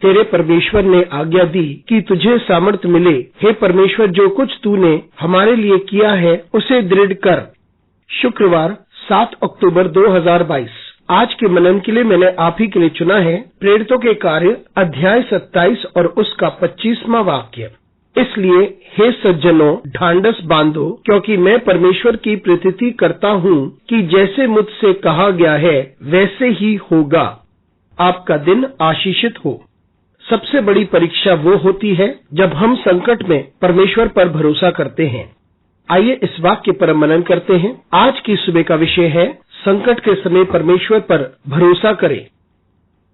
तेरे परमेश्वर ने आज्ञा दी कि तुझे सामर्थ्य मिले। हे परमेश्वर, जो कुछ तूने हमारे लिए किया है उसे दृढ़ कर। शुक्रवार 7 अक्टूबर 2022। आज के मनन के लिए मैंने आप ही के लिए चुना है प्रेरितों के कार्य अध्याय 27 और उसका 25वां वाक्य। इसलिए हे सज्जनों, ढांढस बांधो, क्योंकि मैं परमेश्वर की प्रतीति करता हूँ कि जैसे मुझसे कहा गया है वैसे ही होगा। आपका दिन आशीषित हो। सबसे बड़ी परीक्षा वो होती है जब हम संकट में परमेश्वर पर भरोसा करते हैं। आइए इस वाक्य पर मनन करते हैं। आज की सुबह का विषय है संकट के समय परमेश्वर पर भरोसा करें।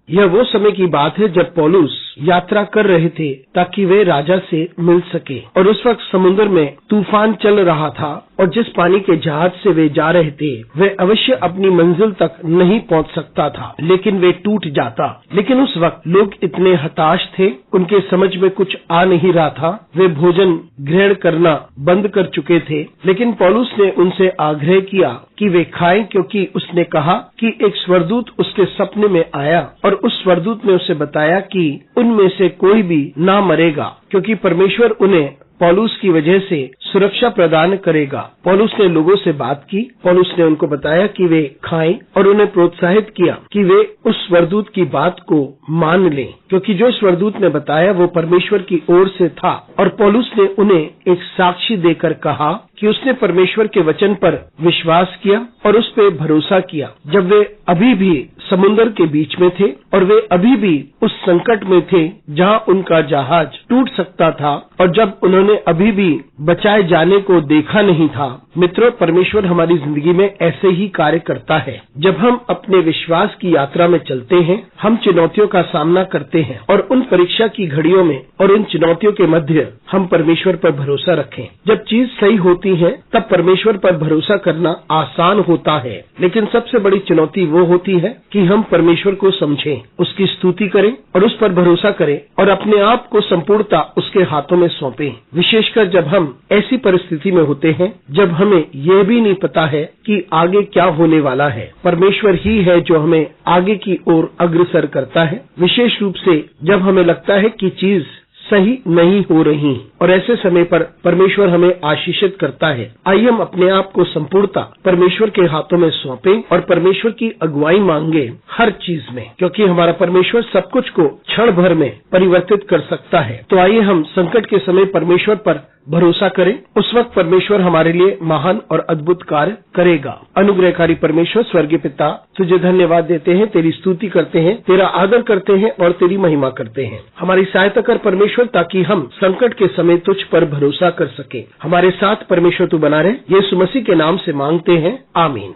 यह वो समय की बात है जब पौलुस यात्रा कर रहे थे ताकि वे राजा से मिल सके, और उस वक्त समुद्र में तूफान चल रहा था और जिस पानी के जहाज से वे जा रहे थे वे अवश्य अपनी मंजिल तक नहीं पहुंच सकता था, लेकिन वे टूट जाता। लेकिन उस वक्त लोग इतने हताश थे, उनके समझ में कुछ आ नहीं रहा था। वे भोजन ग्रहण करना बंद कर चुके थे, लेकिन पौलुस ने उनसे आग्रह किया कि वे खाएं, क्योंकि उसने कहा कि एक स्वर्गदूत उसके सपने में आया और उस स्वर्गदूत ने उसे बताया कि उनमें से कोई भी ना मरेगा, क्योंकि परमेश्वर उन्हें पौलुस की वजह से सुरक्षा प्रदान करेगा। पौलुस ने लोगों से बात की। पौलुस ने उनको बताया कि वे खाएं और उन्हें प्रोत्साहित किया कि वे उस स्वर्गदूत की बात को मान लें, क्योंकि जो स्वर्गदूत ने बताया वो परमेश्वर की ओर से था। और पौलुस ने उन्हें एक साक्षी देकर कहा कि उसने परमेश्वर के वचन पर विश्वास किया और उस पर भरोसा किया जब वे अभी भी समुद्र के बीच में थे और वे अभी भी उस संकट में थे जहां उनका जहाज टूट सकता था और जब उन्होंने अभी भी बचाए जाने को देखा नहीं था। मित्रों, परमेश्वर हमारी जिंदगी में ऐसे ही कार्य करता है। जब हम अपने विश्वास की यात्रा में चलते हैं, हम चुनौतियों का सामना करते हैं और उन परीक्षा की घड़ियों में और उन चुनौतियों के मध्य हम परमेश्वर पर भरोसा रखें। जब चीज सही होती है तब परमेश्वर पर भरोसा करना आसान होता है, लेकिन सबसे बड़ी चुनौती वो होती है कि हम परमेश्वर को समझें, उसकी स्तुति करें और उस पर भरोसा करें और अपने आप को संपूर्णता उसके हाथों में सौंपें। विशेषकर जब हम ऐसी परिस्थिति में होते हैं जब हमें यह भी नहीं पता है कि आगे क्या होने वाला है। परमेश्वर ही है जो हमें आगे की ओर अग्रसर करता है, विशेष रूप से जब हमें लगता है कि चीज सही नहीं हो रही, और ऐसे समय पर परमेश्वर हमें आशीषित करता है। आइए हम अपने आप को संपूर्णता परमेश्वर के हाथों में सौंपें और परमेश्वर की अगुवाई मांगे हर चीज में, क्योंकि हमारा परमेश्वर सब कुछ को क्षण भर में परिवर्तित कर सकता है। तो आइए हम संकट के समय परमेश्वर पर भरोसा करें। उस वक्त परमेश्वर हमारे लिए महान और अद्भुत कार्य करेगा। अनुग्रहकारी परमेश्वर, स्वर्गीय पिता, तुझे धन्यवाद देते हैं, तेरी स्तुति करते हैं, तेरा आदर करते हैं और तेरी महिमा करते हैं। हमारी सहायता कर परमेश्वर, ताकि हम संकट के समय तुझ पर भरोसा कर सके। हमारे साथ परमेश्वर तू बना रहे। यीशु मसीह के नाम से मांगते हैं, आमीन।